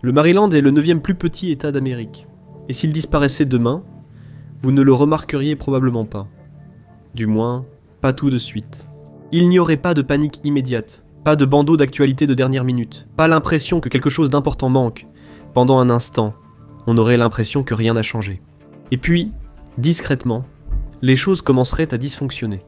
Le Maryland est le 9e plus petit État d'Amérique. Et s'il disparaissait demain, vous ne le remarqueriez probablement pas. Du moins, pas tout de suite. Il n'y aurait pas de panique immédiate, pas de bandeau d'actualité de dernière minute, pas l'impression que quelque chose d'important manque. Pendant un instant, on aurait l'impression que rien n'a changé. Et puis, discrètement, les choses commenceraient à dysfonctionner.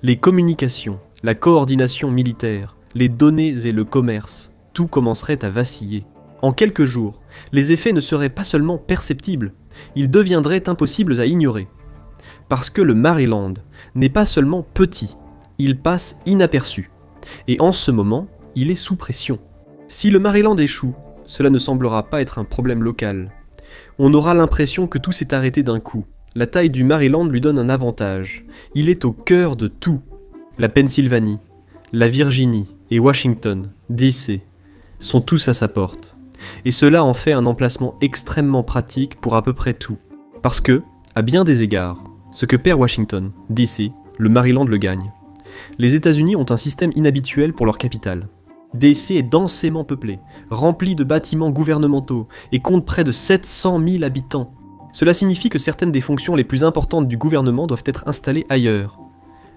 Les communications, la coordination militaire, les données et le commerce, tout commencerait à vaciller. En quelques jours, les effets ne seraient pas seulement perceptibles, ils deviendraient impossibles à ignorer. Parce que le Maryland n'est pas seulement petit, il passe inaperçu. Et en ce moment, il est sous pression. Si le Maryland échoue, cela ne semblera pas être un problème local. On aura l'impression que tout s'est arrêté d'un coup. La taille du Maryland lui donne un avantage. Il est au cœur de tout. La Pennsylvanie, la Virginie et Washington, D.C. sont tous à sa porte. Et cela en fait un emplacement extrêmement pratique pour à peu près tout. Parce que, à bien des égards, ce que perd Washington, D.C., le Maryland le gagne. Les États-Unis ont un système inhabituel pour leur capitale. D.C. est densément peuplé, rempli de bâtiments gouvernementaux et compte près de 700 000 habitants. Cela signifie que certaines des fonctions les plus importantes du gouvernement doivent être installées ailleurs.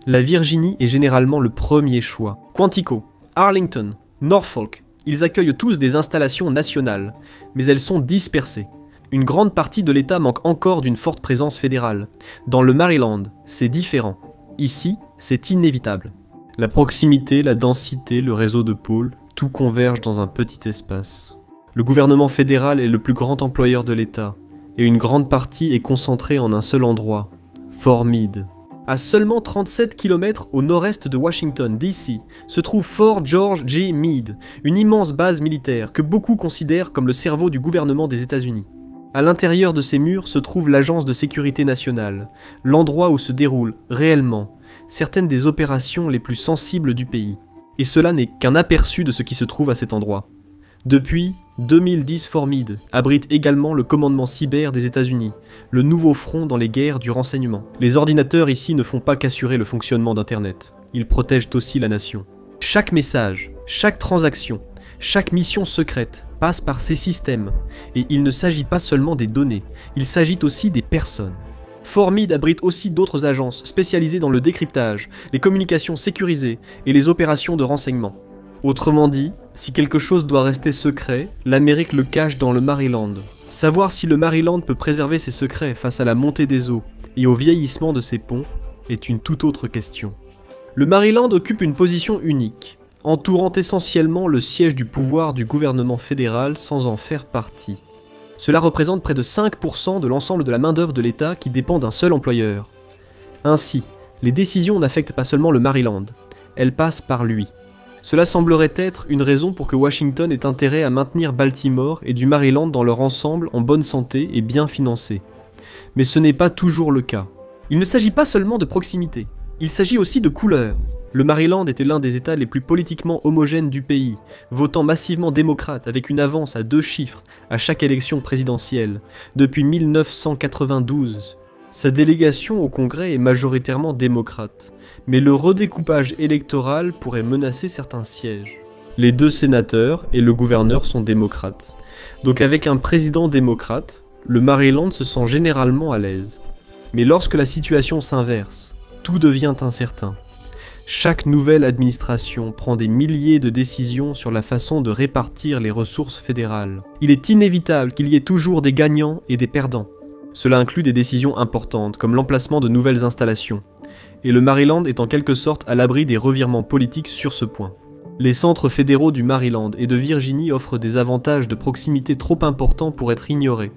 La Virginie est généralement le premier choix. Quantico, Arlington, Norfolk, ils accueillent tous des installations nationales, mais elles sont dispersées. Une grande partie de l'État manque encore d'une forte présence fédérale. Dans le Maryland, c'est différent. Ici, c'est inévitable. La proximité, la densité, le réseau de pôles, tout converge dans un petit espace. Le gouvernement fédéral est le plus grand employeur de l'État, et une grande partie est concentrée en un seul endroit, Fort Meade. À seulement 37 km au nord-est de Washington, D.C., se trouve Fort George G. Meade, une immense base militaire que beaucoup considèrent comme le cerveau du gouvernement des États-Unis. À l'intérieur de ces murs se trouve l'Agence de sécurité nationale, l'endroit où se déroulent, réellement, certaines des opérations les plus sensibles du pays. Et cela n'est qu'un aperçu de ce qui se trouve à cet endroit. Depuis 2010, Fort Meade abrite également le commandement cyber des États-Unis, le nouveau front dans les guerres du renseignement. Les ordinateurs ici ne font pas qu'assurer le fonctionnement d'Internet, ils protègent aussi la nation. Chaque message, chaque transaction, chaque mission secrète passe par ces systèmes, et il ne s'agit pas seulement des données, il s'agit aussi des personnes. Fort Meade abrite aussi d'autres agences spécialisées dans le décryptage, les communications sécurisées et les opérations de renseignement. Autrement dit, si quelque chose doit rester secret, l'Amérique le cache dans le Maryland. Savoir si le Maryland peut préserver ses secrets face à la montée des eaux et au vieillissement de ses ponts est une toute autre question. Le Maryland occupe une position unique, entourant essentiellement le siège du pouvoir du gouvernement fédéral sans en faire partie. Cela représente près de 5% de l'ensemble de la main-d'œuvre de l'État qui dépend d'un seul employeur. Ainsi, les décisions n'affectent pas seulement le Maryland, elles passent par lui. Cela semblerait être une raison pour que Washington ait intérêt à maintenir Baltimore et du Maryland dans leur ensemble en bonne santé et bien financés. Mais ce n'est pas toujours le cas. Il ne s'agit pas seulement de proximité, il s'agit aussi de couleur. Le Maryland était l'un des États les plus politiquement homogènes du pays, votant massivement démocrate avec une avance à 2 chiffres à chaque élection présidentielle, depuis 1992. Sa délégation au Congrès est majoritairement démocrate, mais le redécoupage électoral pourrait menacer certains sièges. Les 2 sénateurs et le gouverneur sont démocrates, donc avec un président démocrate, le Maryland se sent généralement à l'aise. Mais lorsque la situation s'inverse, tout devient incertain. Chaque nouvelle administration prend des milliers de décisions sur la façon de répartir les ressources fédérales. Il est inévitable qu'il y ait toujours des gagnants et des perdants. Cela inclut des décisions importantes, comme l'emplacement de nouvelles installations. Et le Maryland est en quelque sorte à l'abri des revirements politiques sur ce point. Les centres fédéraux du Maryland et de Virginie offrent des avantages de proximité trop importants pour être ignorés.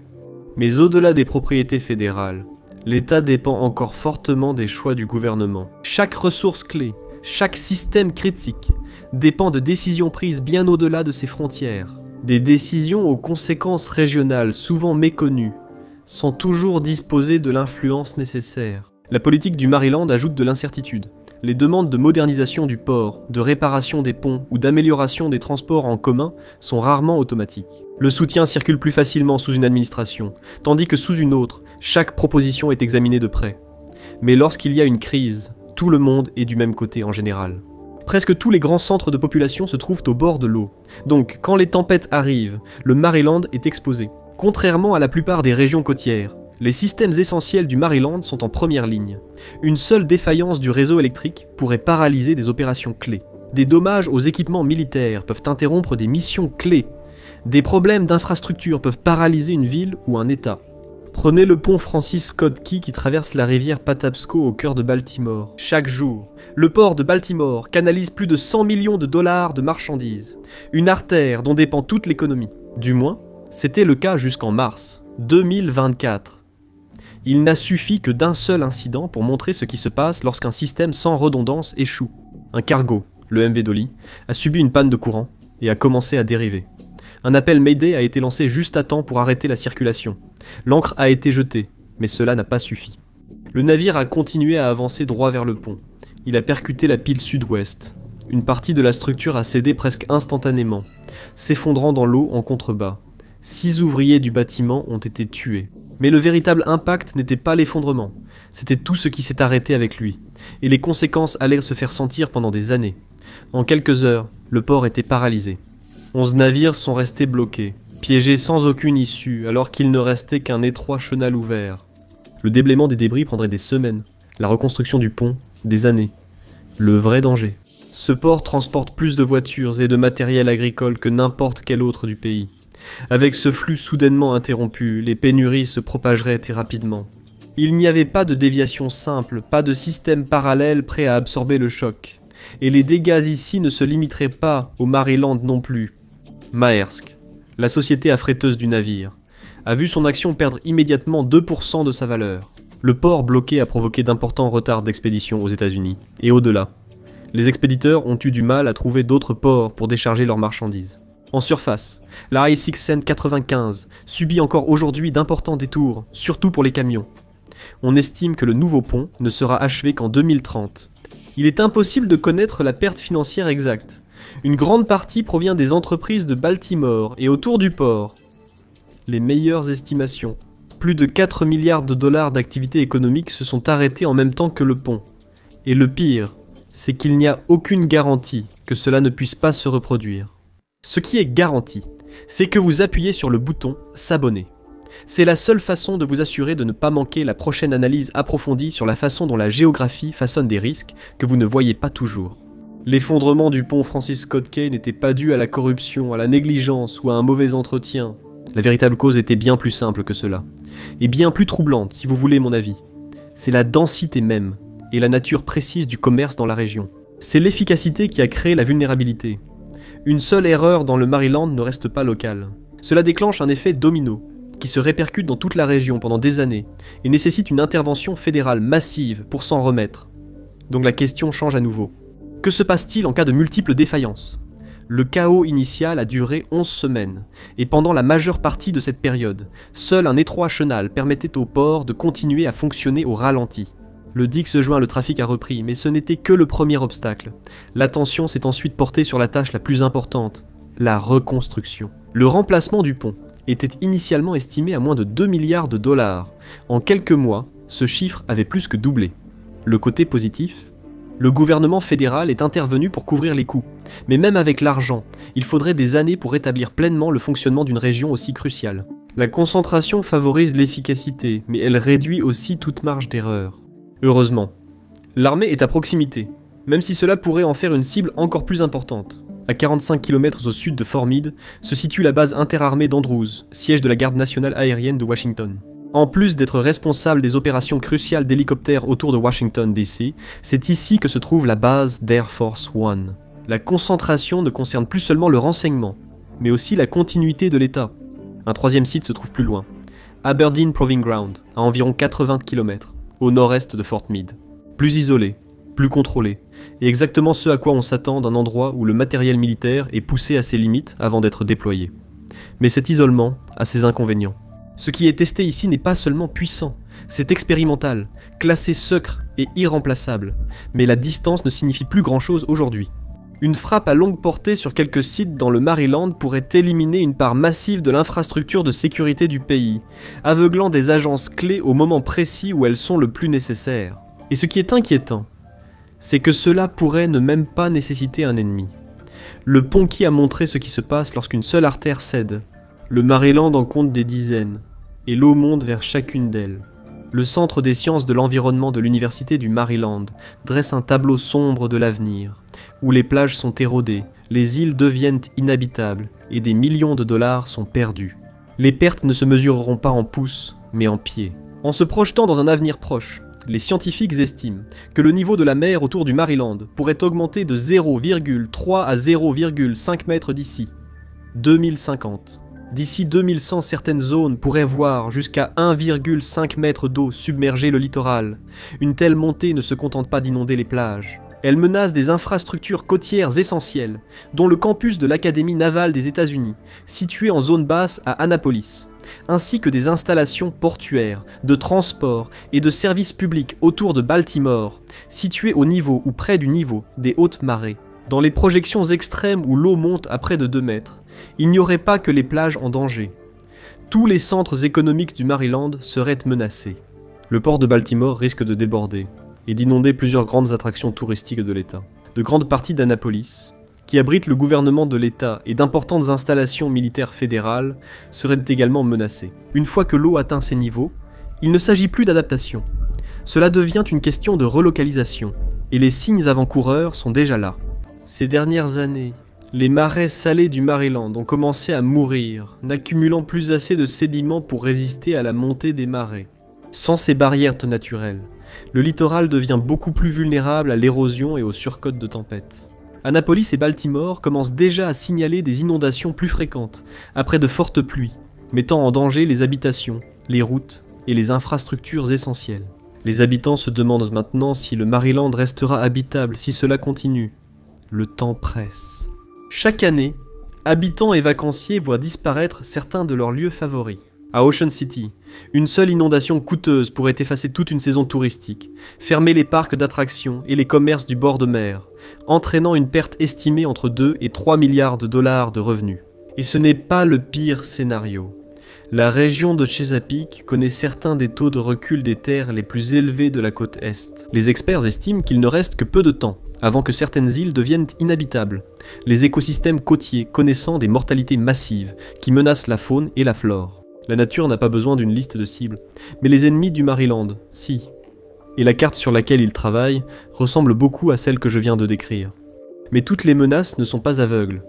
Mais au-delà des propriétés fédérales, l'État dépend encore fortement des choix du gouvernement. Chaque ressource clé, chaque système critique, dépend de décisions prises bien au-delà de ses frontières. Des décisions aux conséquences régionales souvent méconnues sont toujours disposées de l'influence nécessaire. La politique du Maryland ajoute de l'incertitude. Les demandes de modernisation du port, de réparation des ponts ou d'amélioration des transports en commun sont rarement automatiques. Le soutien circule plus facilement sous une administration, tandis que sous une autre, chaque proposition est examinée de près. Mais lorsqu'il y a une crise, tout le monde est du même côté en général. Presque tous les grands centres de population se trouvent au bord de l'eau. Donc, quand les tempêtes arrivent, le Maryland est exposé. Contrairement à la plupart des régions côtières, les systèmes essentiels du Maryland sont en première ligne. Une seule défaillance du réseau électrique pourrait paralyser des opérations clés. Des dommages aux équipements militaires peuvent interrompre des missions clés. Des problèmes d'infrastructure peuvent paralyser une ville ou un État. Prenez le pont Francis Scott Key qui traverse la rivière Patapsco au cœur de Baltimore. Chaque jour, le port de Baltimore canalise plus de 100 millions de dollars de marchandises. Une artère dont dépend toute l'économie. Du moins, c'était le cas jusqu'en mars 2024. Il n'a suffi que d'un seul incident pour montrer ce qui se passe lorsqu'un système sans redondance échoue. Un cargo, le MV Dolly, a subi une panne de courant et a commencé à dériver. Un appel Mayday a été lancé juste à temps pour arrêter la circulation. L'ancre a été jetée, mais cela n'a pas suffi. Le navire a continué à avancer droit vers le pont. Il a percuté la pile sud-ouest. Une partie de la structure a cédé presque instantanément, s'effondrant dans l'eau en contrebas. 6 ouvriers du bâtiment ont été tués. Mais le véritable impact n'était pas l'effondrement, c'était tout ce qui s'est arrêté avec lui, et les conséquences allaient se faire sentir pendant des années. En quelques heures, le port était paralysé. 11 navires sont restés bloqués, piégés sans aucune issue, alors qu'il ne restait qu'un étroit chenal ouvert. Le déblaiement des débris prendrait des semaines, la reconstruction du pont, des années. Le vrai danger. Ce port transporte plus de voitures et de matériel agricole que n'importe quel autre du pays. Avec ce flux soudainement interrompu, les pénuries se propageraient très rapidement. Il n'y avait pas de déviation simple, pas de système parallèle prêt à absorber le choc. Et les dégâts ici ne se limiteraient pas au Maryland non plus. Maersk, la société affréteuse du navire, a vu son action perdre immédiatement 2% de sa valeur. Le port bloqué a provoqué d'importants retards d'expédition aux États-Unis et au-delà. Les expéditeurs ont eu du mal à trouver d'autres ports pour décharger leurs marchandises. En surface, la I-6N 95 subit encore aujourd'hui d'importants détours, surtout pour les camions. On estime que le nouveau pont ne sera achevé qu'en 2030. Il est impossible de connaître la perte financière exacte. Une grande partie provient des entreprises de Baltimore et autour du port. Les meilleures estimations. Plus de 4 milliards de dollars d'activités économiques se sont arrêtés en même temps que le pont. Et le pire, c'est qu'il n'y a aucune garantie que cela ne puisse pas se reproduire. Ce qui est garanti, c'est que vous appuyez sur le bouton « S'abonner ». C'est la seule façon de vous assurer de ne pas manquer la prochaine analyse approfondie sur la façon dont la géographie façonne des risques que vous ne voyez pas toujours. L'effondrement du pont Francis Scott Key n'était pas dû à la corruption, à la négligence ou à un mauvais entretien. La véritable cause était bien plus simple que cela, et bien plus troublante si vous voulez mon avis. C'est la densité même, et la nature précise du commerce dans la région. C'est l'efficacité qui a créé la vulnérabilité. Une seule erreur dans le Maryland ne reste pas locale. Cela déclenche un effet domino, qui se répercute dans toute la région pendant des années, et nécessite une intervention fédérale massive pour s'en remettre. Donc la question change à nouveau. Que se passe-t-il en cas de multiples défaillances ? Le chaos initial a duré 11 semaines, et pendant la majeure partie de cette période, seul un étroit chenal permettait au port de continuer à fonctionner au ralenti. Le 10 juin, le trafic a repris, mais ce n'était que le premier obstacle. L'attention s'est ensuite portée sur la tâche la plus importante, la reconstruction. Le remplacement du pont était initialement estimé à moins de 2 milliards de dollars. En quelques mois, ce chiffre avait plus que doublé. Le côté positif ? Le gouvernement fédéral est intervenu pour couvrir les coûts. Mais même avec l'argent, il faudrait des années pour rétablir pleinement le fonctionnement d'une région aussi cruciale. La concentration favorise l'efficacité, mais elle réduit aussi toute marge d'erreur. Heureusement, l'armée est à proximité, même si cela pourrait en faire une cible encore plus importante. À 45 km au sud de Fort Meade se situe la base interarmée d'Andrews, siège de la garde nationale aérienne de Washington. En plus d'être responsable des opérations cruciales d'hélicoptères autour de Washington DC, c'est ici que se trouve la base d'Air Force One. La concentration ne concerne plus seulement le renseignement, mais aussi la continuité de l'État. Un troisième site se trouve plus loin, Aberdeen Proving Ground, à environ 80 km, au nord-est de Fort Meade. Plus isolé, plus contrôlé, et exactement ce à quoi on s'attend d'un endroit où le matériel militaire est poussé à ses limites avant d'être déployé. Mais cet isolement a ses inconvénients. Ce qui est testé ici n'est pas seulement puissant, c'est expérimental, classé secret et irremplaçable, mais la distance ne signifie plus grand-chose aujourd'hui. Une frappe à longue portée sur quelques sites dans le Maryland pourrait éliminer une part massive de l'infrastructure de sécurité du pays, aveuglant des agences clés au moment précis où elles sont le plus nécessaires. Et ce qui est inquiétant, c'est que cela pourrait ne même pas nécessiter un ennemi. Le Ponky a montré ce qui se passe lorsqu'une seule artère cède. Le Maryland en compte des dizaines, et l'eau monte vers chacune d'elles. Le Centre des sciences de l'environnement de l'Université du Maryland dresse un tableau sombre de l'avenir, où les plages sont érodées, les îles deviennent inhabitables, et des millions de dollars sont perdus. Les pertes ne se mesureront pas en pouces, mais en pieds. En se projetant dans un avenir proche, les scientifiques estiment que le niveau de la mer autour du Maryland pourrait augmenter de 0,3 à 0,5 mètres d'ici 2050. D'ici 2100, certaines zones pourraient voir jusqu'à 1,5 mètre d'eau submerger le littoral. Une telle montée ne se contente pas d'inonder les plages. Elle menace des infrastructures côtières essentielles, dont le campus de l'Académie navale des États-Unis, situé en zone basse à Annapolis, ainsi que des installations portuaires, de transport et de services publics autour de Baltimore, situées au niveau ou près du niveau des hautes marées. Dans les projections extrêmes où l'eau monte à près de 2 mètres, il n'y aurait pas que les plages en danger. Tous les centres économiques du Maryland seraient menacés. Le port de Baltimore risque de déborder et d'inonder plusieurs grandes attractions touristiques de l'État. De grandes parties d'Annapolis, qui abrite le gouvernement de l'État et d'importantes installations militaires fédérales, seraient également menacées. Une fois que l'eau atteint ces niveaux, il ne s'agit plus d'adaptation. Cela devient une question de relocalisation, et les signes avant-coureurs sont déjà là. Ces dernières années, les marais salés du Maryland ont commencé à mourir, n'accumulant plus assez de sédiments pour résister à la montée des marées. Sans ces barrières naturelles, le littoral devient beaucoup plus vulnérable à l'érosion et aux surcotes de tempêtes. Annapolis et Baltimore commencent déjà à signaler des inondations plus fréquentes, après de fortes pluies, mettant en danger les habitations, les routes et les infrastructures essentielles. Les habitants se demandent maintenant si le Maryland restera habitable si cela continue. Le temps presse. Chaque année, habitants et vacanciers voient disparaître certains de leurs lieux favoris. À Ocean City, une seule inondation coûteuse pourrait effacer toute une saison touristique, fermer les parcs d'attractions et les commerces du bord de mer, entraînant une perte estimée entre 2 et 3 milliards de dollars de revenus. Et ce n'est pas le pire scénario. La région de Chesapeake connaît certains des taux de recul des terres les plus élevés de la côte Est. Les experts estiment qu'il ne reste que peu de temps avant que certaines îles deviennent inhabitables, les écosystèmes côtiers connaissant des mortalités massives qui menacent la faune et la flore. La nature n'a pas besoin d'une liste de cibles, mais les ennemis du Maryland, si. Et la carte sur laquelle ils travaillent ressemble beaucoup à celle que je viens de décrire. Mais toutes les menaces ne sont pas aveugles.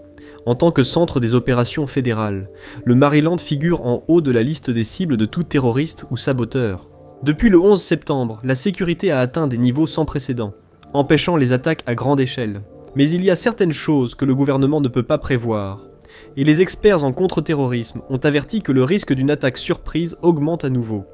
En tant que centre des opérations fédérales, le Maryland figure en haut de la liste des cibles de tout terroriste ou saboteur. Depuis le 11 septembre, la sécurité a atteint des niveaux sans précédent, empêchant les attaques à grande échelle. Mais il y a certaines choses que le gouvernement ne peut pas prévoir, et les experts en contre-terrorisme ont averti que le risque d'une attaque surprise augmente à nouveau.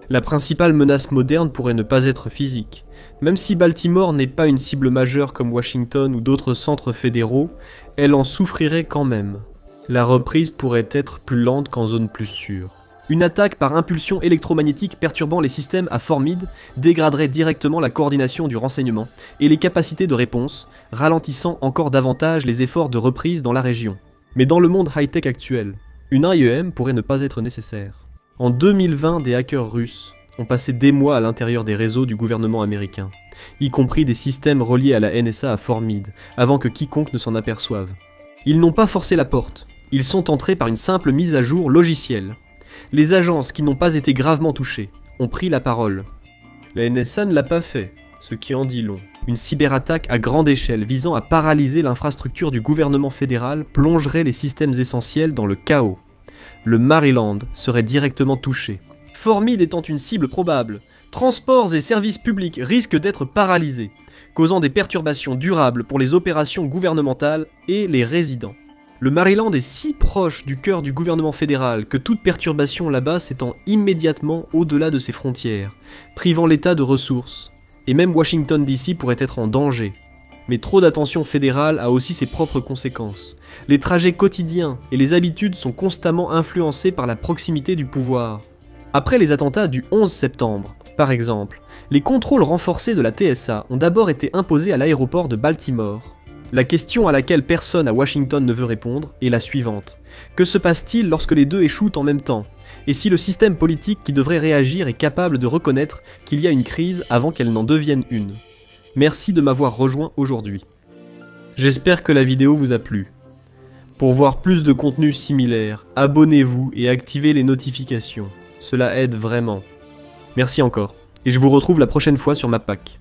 La principale menace moderne pourrait ne pas être physique. Même si Baltimore n'est pas une cible majeure comme Washington ou d'autres centres fédéraux, elle en souffrirait quand même. La reprise pourrait être plus lente qu'en zone plus sûre. Une attaque par impulsion électromagnétique perturbant les systèmes à Fort Meade dégraderait directement la coordination du renseignement et les capacités de réponse, ralentissant encore davantage les efforts de reprise dans la région. Mais dans le monde high-tech actuel, une IEM pourrait ne pas être nécessaire. En 2020, des hackers russes ont passé des mois à l'intérieur des réseaux du gouvernement américain, y compris des systèmes reliés à la NSA à Fort Meade, avant que quiconque ne s'en aperçoive. Ils n'ont pas forcé la porte, ils sont entrés par une simple mise à jour logicielle. Les agences qui n'ont pas été gravement touchées ont pris la parole. La NSA ne l'a pas fait, ce qui en dit long. Une cyberattaque à grande échelle visant à paralyser l'infrastructure du gouvernement fédéral plongerait les systèmes essentiels dans le chaos. Le Maryland serait directement touché. Fort Meade étant une cible probable, transports et services publics risquent d'être paralysés, causant des perturbations durables pour les opérations gouvernementales et les résidents. Le Maryland est si proche du cœur du gouvernement fédéral que toute perturbation là-bas s'étend immédiatement au-delà de ses frontières, privant l'État de ressources. Et même Washington DC pourrait être en danger. Mais trop d'attention fédérale a aussi ses propres conséquences. Les trajets quotidiens et les habitudes sont constamment influencés par la proximité du pouvoir. Après les attentats du 11 septembre, par exemple, les contrôles renforcés de la TSA ont d'abord été imposés à l'aéroport de Baltimore. La question à laquelle personne à Washington ne veut répondre est la suivante. Que se passe-t-il lorsque les deux échouent en même temps ? Et si le système politique qui devrait réagir est capable de reconnaître qu'il y a une crise avant qu'elle n'en devienne une ? Merci de m'avoir rejoint aujourd'hui. J'espère que la vidéo vous a plu. Pour voir plus de contenu similaire, abonnez-vous et activez les notifications. Cela aide vraiment. Merci encore. Et je vous retrouve la prochaine fois sur Mappack.